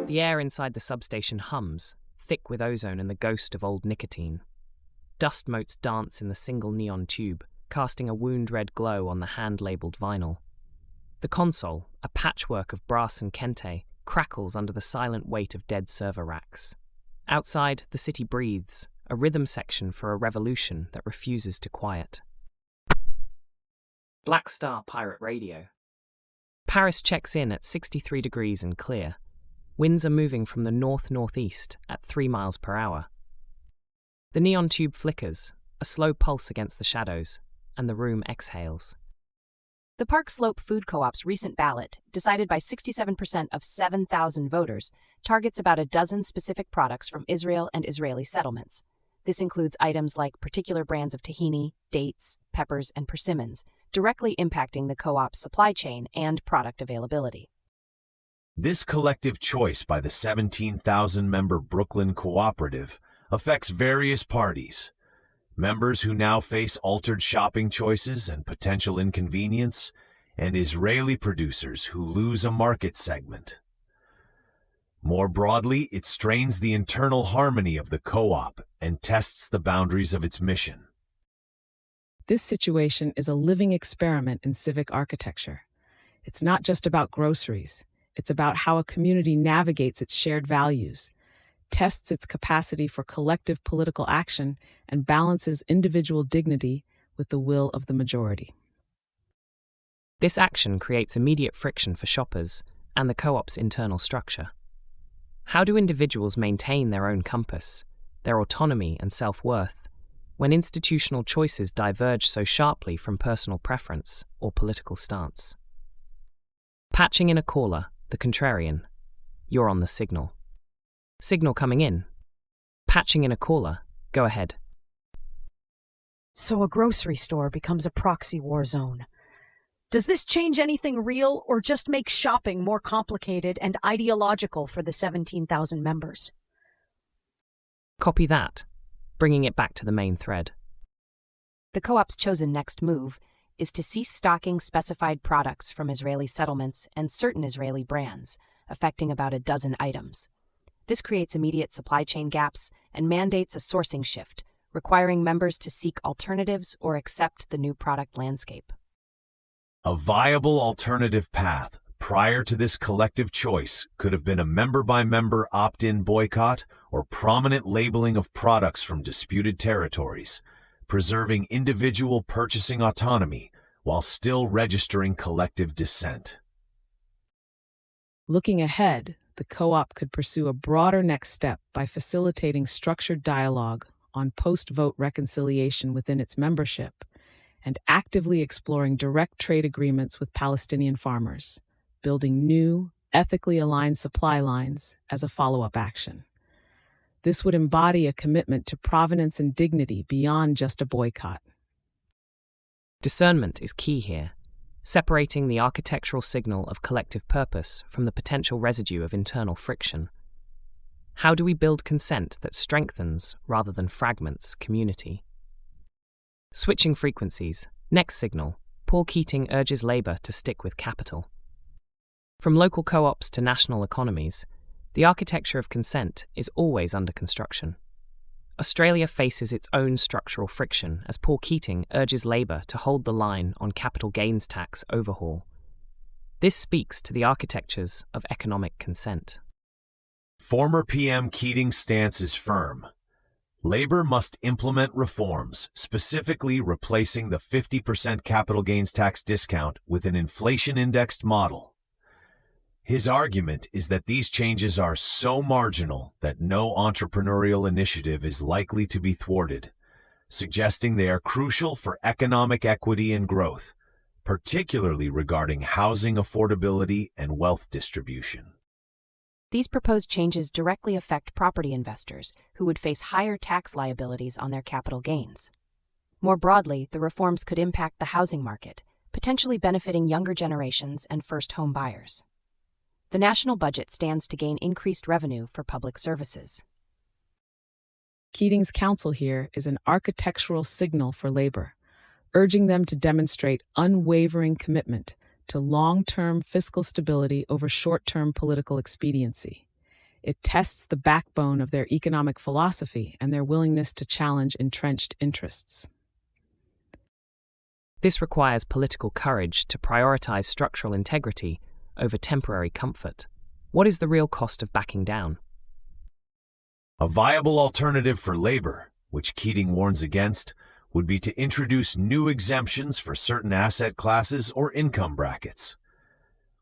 The air inside the substation hums, thick with ozone and the ghost of old nicotine. Dust motes dance in the single neon tube, casting a wound-red glow on the hand-labelled vinyl. The console, a patchwork of brass and kente, crackles under the silent weight of dead server racks. Outside, the city breathes, a rhythm section for a revolution that refuses to quiet. Black Star Pirate Radio. Paris checks in at 63 degrees and clear. Winds are moving from the north-northeast at 3 miles per hour. The neon tube flickers, a slow pulse against the shadows, and the room exhales. The Park Slope Food Co-op's recent ballot, decided by 67% of 7,000 voters, targets about a dozen specific products from Israel and Israeli settlements. This includes items like particular brands of tahini, dates, peppers, and persimmons, directly impacting the co-op's supply chain and product availability. This collective choice by the 17,000-member Brooklyn Cooperative affects various parties. Members who now face altered shopping choices and potential inconvenience, and Israeli producers who lose a market segment. More broadly, it strains the internal harmony of the co-op and tests the boundaries of its mission. This situation is a living experiment in civic architecture. It's not just about groceries. It's about how a community navigates its shared values, tests its capacity for collective political action, and balances individual dignity with the will of the majority. This action creates immediate friction for shoppers and the co-op's internal structure. How do individuals maintain their own compass, their autonomy and self-worth, when institutional choices diverge so sharply from personal preference or political stance? Patching in a caller, the contrarian. You're on the signal. Signal coming in. Patching in a caller. Go ahead. So a grocery store becomes a proxy war zone. Does this change anything real or just make shopping more complicated and ideological for the 17,000 members? Copy that, bringing it back to the main thread. The co-op's chosen next move is to cease stocking specified products from Israeli settlements and certain Israeli brands, affecting about a dozen items. This creates immediate supply chain gaps and mandates a sourcing shift, requiring members to seek alternatives or accept the new product landscape. A viable alternative path prior to this collective choice could have been a member-by-member opt-in boycott or prominent labeling of products from disputed territories, preserving individual purchasing autonomy while still registering collective dissent. Looking ahead, the co-op could pursue a broader next step by facilitating structured dialogue on post-vote reconciliation within its membership and actively exploring direct trade agreements with Palestinian farmers, building new, ethically aligned supply lines as a follow-up action. This would embody a commitment to provenance and dignity beyond just a boycott. Discernment is key here, separating the architectural signal of collective purpose from the potential residue of internal friction. How do we build consent that strengthens, rather than fragments, community? Switching frequencies. Next signal. Paul Keating urges Labour to stick with capital. From local co-ops to national economies, the architecture of consent is always under construction. Australia faces its own structural friction as Paul Keating urges Labour to hold the line on capital gains tax overhaul. This speaks to the architectures of economic consent. Former PM Keating's stance is firm. Labour must implement reforms, specifically replacing the 50% capital gains tax discount with an inflation-indexed model. His argument is that these changes are so marginal that no entrepreneurial initiative is likely to be thwarted, suggesting they are crucial for economic equity and growth, particularly regarding housing affordability and wealth distribution. These proposed changes directly affect property investors who would face higher tax liabilities on their capital gains. More broadly, the reforms could impact the housing market, potentially benefiting younger generations and first home buyers. The national budget stands to gain increased revenue for public services. Keating's counsel here is an architectural signal for Labour, urging them to demonstrate unwavering commitment to long-term fiscal stability over short-term political expediency. It tests the backbone of their economic philosophy and their willingness to challenge entrenched interests. This requires political courage to prioritize structural integrity over temporary comfort. What is the real cost of backing down? A viable alternative for labor, which Keating warns against, would be to introduce new exemptions for certain asset classes or income brackets.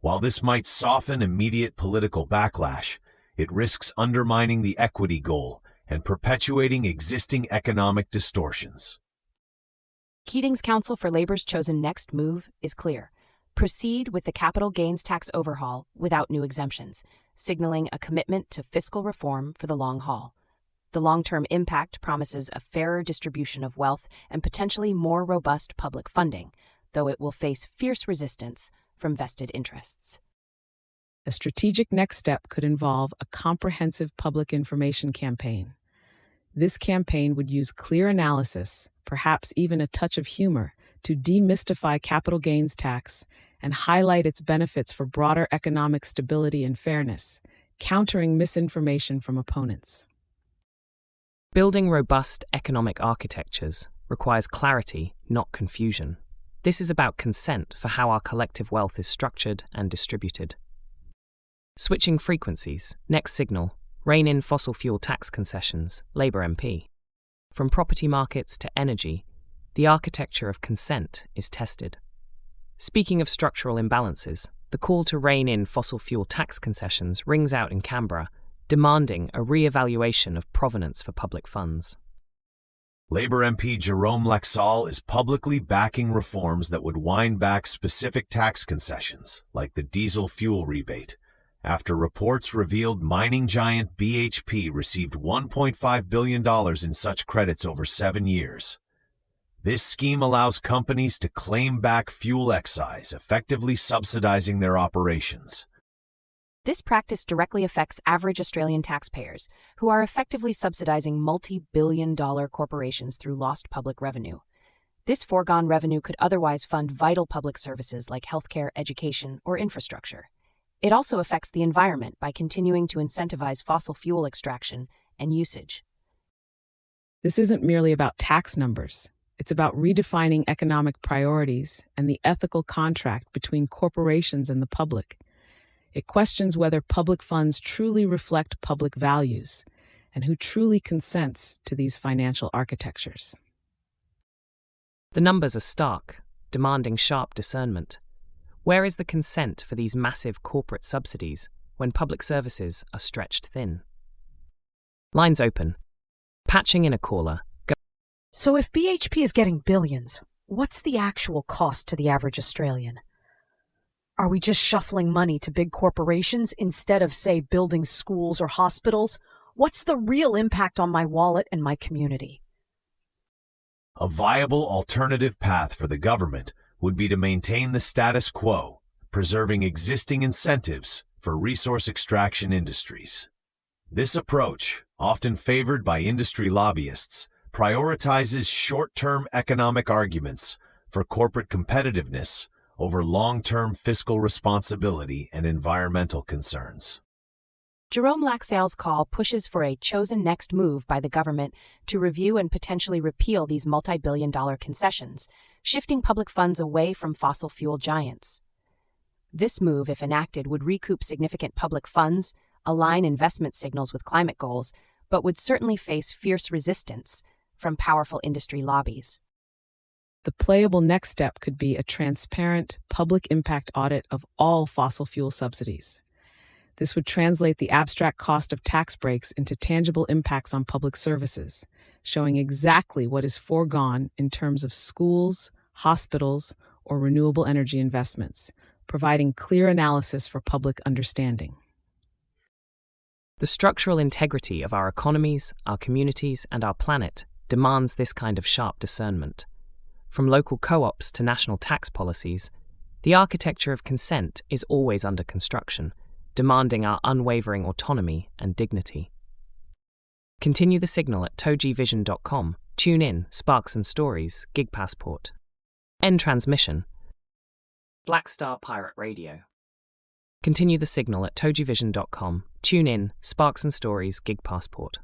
While this might soften immediate political backlash, it risks undermining the equity goal and perpetuating existing economic distortions. Keating's counsel for Labor's chosen next move is clear. Proceed with the capital gains tax overhaul without new exemptions, signaling a commitment to fiscal reform for the long haul. The long-term impact promises a fairer distribution of wealth and potentially more robust public funding, though it will face fierce resistance from vested interests. A strategic next step could involve a comprehensive public information campaign. This campaign would use clear analysis, perhaps even a touch of humor, to demystify capital gains tax and highlight its benefits for broader economic stability and fairness, countering misinformation from opponents. Building robust economic architectures requires clarity, not confusion. This is about consent for how our collective wealth is structured and distributed. Switching frequencies, next signal, rein in fossil fuel tax concessions, Labour MP. From property markets to energy, the architecture of consent is tested. Speaking of structural imbalances, the call to rein in fossil fuel tax concessions rings out in Canberra, demanding a re-evaluation of provenance for public funds. Labour MP Jerome Lexall is publicly backing reforms that would wind back specific tax concessions, like the diesel fuel rebate, after reports revealed mining giant BHP received $1.5 billion in such credits over 7 years. This scheme allows companies to claim back fuel excise, effectively subsidizing their operations. This practice directly affects average Australian taxpayers, who are effectively subsidizing multi-billion-dollar corporations through lost public revenue. This foregone revenue could otherwise fund vital public services like healthcare, education, or infrastructure. It also affects the environment by continuing to incentivize fossil fuel extraction and usage. This isn't merely about tax numbers. It's about redefining economic priorities and the ethical contract between corporations and the public. It questions whether public funds truly reflect public values and who truly consents to these financial architectures. The numbers are stark, demanding sharp discernment. Where is the consent for these massive corporate subsidies when public services are stretched thin? Lines open. Patching in a caller. Go. So if BHP is getting billions, what's the actual cost to the average Australian? Are we just shuffling money to big corporations instead of, say, building schools or hospitals? What's the real impact on my wallet and my community? A viable alternative path for the government would be to maintain the status quo, preserving existing incentives for resource extraction industries. This approach, often favored by industry lobbyists, prioritizes short-term economic arguments for corporate competitiveness over long-term fiscal responsibility and environmental concerns. Jerome Lexall's call pushes for a chosen next move by the government to review and potentially repeal these multi-billion-dollar concessions, shifting public funds away from fossil fuel giants. This move, if enacted, would recoup significant public funds, align investment signals with climate goals, but would certainly face fierce resistance from powerful industry lobbies. The playable next step could be a transparent public impact audit of all fossil fuel subsidies. This would translate the abstract cost of tax breaks into tangible impacts on public services, showing exactly what is foregone in terms of schools, hospitals, or renewable energy investments, providing clear analysis for public understanding. The structural integrity of our economies, our communities, and our planet demands this kind of sharp discernment. From local co-ops to national tax policies, the architecture of consent is always under construction, demanding our unwavering autonomy and dignity. Continue the signal at TogeeVision.com. Tune in, Sparks and Stories, Gig Passport. End transmission. Black Star Pirate Radio. Continue the signal at TogeeVision.com. Tune in, Sparks and Stories, Gig Passport.